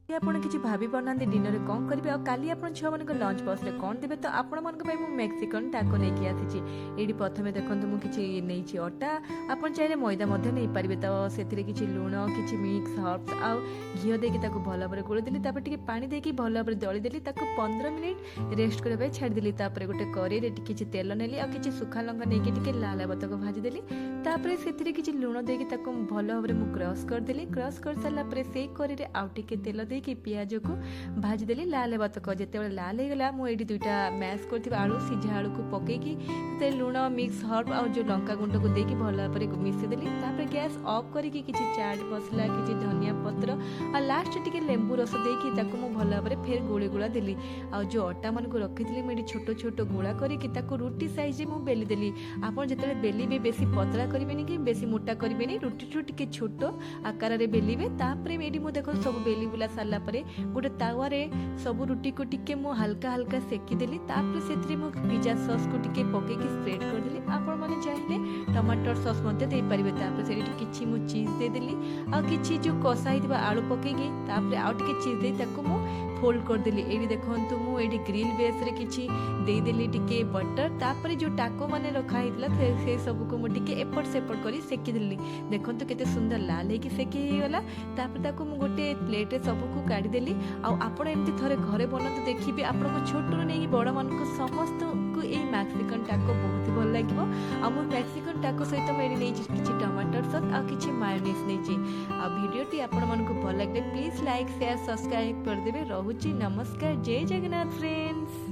ଆପଣ କିଛି ଭାବି ପାରୁନାହାନ୍ତି ଡିନରରେ କ'ଣ କରିବେ ଆଉ କାଲି ଆପଣ ଛୁଆମାନଙ୍କ ଲଞ୍ଚ ବକ୍ସରେ କ'ଣ ଦେବେ ତ ଆପଣମାନଙ୍କ ପାଇଁ ମୁଁ ମେକ୍ସିକନ୍ ଟାକୋ ନେଇକି ଆସିଛି। ଏଇଠି ପ୍ରଥମେ ଦେଖନ୍ତୁ ମୁଁ କିଛି ନେଇଛି ଅଟା, ଆପଣ ଚାହିଁଲେ ମଇଦା ମଧ୍ୟ ନେଇପାରିବେ। ତ ସେଥିରେ କିଛି ଲୁଣ, କିଛି ମିକ୍ସ ହର୍ବସ୍ ଆଉ ଘିଅ ଦେଇକି ତାକୁ ଭଲ ଭାବରେ ଗୋଳେଇଦେଲି। ତାପରେ ଟିକେ ପାଣି ଦେଇକି ଭଲ ଭାବରେ ଦଳିଦେଲି। ତାକୁ 15 ମିନିଟ୍ ରେଷ୍ଟ କରିବା ପାଇଁ ଛାଡ଼ିଦେଲି। ତାପରେ ଗୋଟେ କରେଇରେ କିଛି ତେଲ ନେଲି ଆଉ କିଛି ଶୁଖା ଲଙ୍କା ନେଇକି ଟିକେ ଲାଲ ହେବା ତକ ଭାଜିଦେଲି। ତାପରେ ସେଥିରେ କିଛି ଲୁଣ ଦେଇକି ତାକୁ ଭଲ ଭାବରେ ମୁଁ କ୍ରସ୍ କରିଦେଲି। କ୍ରସ୍ କରିସାରିଲା ପରେ ସେଇ କରେଇରେ ଆଉ ଟିକେ ତେଲ ଦେଇକି ପିଆଜକୁ ଭାଜିଦେଲି ଲାଲ ହେବା ତକ। ଯେତେବେଳେ ଲାଲ ହେଇଗଲା ମୁଁ ଏଇଠି ଦୁଇଟା ମ୍ୟାସ୍ କରିଥିବା ଆଳୁ, ସିଝା ଆଳୁକୁ ପକେଇକି ସେଥିରେ ଲୁଣ, ମିକ୍ସ ହର୍ବ ଆଉ ଯେଉଁ ଲଙ୍କା ଗୁଣ୍ଡକୁ ଦେଇକି ଭଲ ଭାବରେ ମିଶେଇଦେଲି। ତାପରେ ଗ୍ୟାସ୍ ଅଫ୍ କରିକି କିଛି ଚାଟ୍ ମସଲା, କିଛି ଧନିଆ ପତ୍ର ଆଉ ଲାଷ୍ଟ ଟିକେ ଲେମ୍ବୁ ରସ ଦେଇକି ତାକୁ ମୁଁ ଭଲ ଭାବରେ ଫେର ଗୋଳି ଗୋଳା ଦେଲି। ଆଉ ଯେଉଁ ଅଟାମାନଙ୍କୁ ରଖିଥିଲି ମୁଁ ଏଠି ଛୋଟ ଛୋଟ ଗୋଳା କରିକି ତାକୁ ରୁଟି ସାଇଜ୍ରେ ମୁଁ ବେଲି ଦେଲି। ଆପଣ ଯେତେବେଳେ ବେଲିବେ ବେଶୀ ପତଳା କରିବେନି କି ବେଶୀ ମୋଟା କରିବେନି, ରୁଟିଠୁ ଟିକେ ଛୋଟ ଆକାରରେ ବେଲିବେ। ତାପରେ ଏଇଠି ମୁଁ ଦେଖନ୍ତୁ ସବୁ ବେଲି ବୁଲା ସାରିଲା ପରେ ଗୋଟେ ତାୱାରେ ସବୁ ରୁଟିକୁ ଟିକେ ମୁଁ ହାଲକା ହାଲକା ସେକିଦେଲି। ତାପରେ ସେଥିରେ ମୁଁ ପିଜା ସସ୍କୁ ଟିକେ ପକେଇକି ସ୍ପ୍ରେଡ୍ କରିଦେଲି। ଆପଣମାନେ ଚାହିଁଲେ ଟମାଟର ସସ୍ ମଧ୍ୟ ଦେଇପାରିବେ। ତାପରେ ସେଠି କିଛି ମୁଁ ଚିଜ୍ ଦେଇଦେଲି ଆଉ କିଛି ଯେଉଁ କଷା ହେଇଥିବା ଆଳୁ ପକେଇକି ତାପରେ ଆଉ ଟିକେ ଚିଜ୍ ଦେଇ ତାକୁ ମୁଁ ଫୋଲ୍ଡ କରିଦେଲି। ଏଇଠି ଦେଖନ୍ତୁ ମୁଁ ଏଇଠି ଗ୍ରିଲ୍ ବେସ୍ରେ କିଛି ଦେଇଦେଲି ଟିକେ ବଟର। ତାପରେ ଯେଉଁ ଟାକୋ ମାନେ ରଖା ହେଇଥିଲା ସେ ସବୁକୁ ମୁଁ ଟିକେ ଏପଟ ସେପଟ କରି ସେକିଦେଲି। ଦେଖନ୍ତୁ କେତେ ସୁନ୍ଦର ଲାଲ ହେଇକି ସେକି ହେଇଗଲା। ତାପରେ ତାକୁ ମୁଁ ଗୋଟେ ପ୍ଲେଟ୍ରେ ସବୁକୁ କାଢ଼ିଦେଲି। ଆଉ ଆପଣ ଏମିତି ଥରେ ଘରେ ବନାନ୍ତୁ, ଦେଖିବେ ଆପଣଙ୍କୁ ଛୋଟରୁ ନେଇକି ବଡ଼ମାନଙ୍କୁ ସମସ୍ତଙ୍କୁ ଏଇ ମେକ୍ସିକନ୍ ଟାକୋ ବହୁତ ଭଲ ଲାଗିବ। ଆଉ ମୁଁ ମେକ୍ସିକନ୍ ଟାକୋ ସହିତ ମୁଁ ଏଠି ନେଇଛି କିଛି ଟମାଟର ସସ୍ ଆଉ କିଛି ମାୟୋନିଜ୍ ନେଇଛି। ଆଉ ଭିଡ଼ିଓଟି ଆପଣମାନଙ୍କୁ ଭଲ ଲାଗିଲେ ପ୍ଲିଜ୍ ଲାଇକ୍, ସେୟାର, ସବସ୍କ୍ରାଇବ୍ କରିଦେବେ। ରହୁଛି, ନମସ୍କାର, ଜୟ ଜଗନ୍ନାଥ ଫ୍ରେଣ୍ଡସ୍।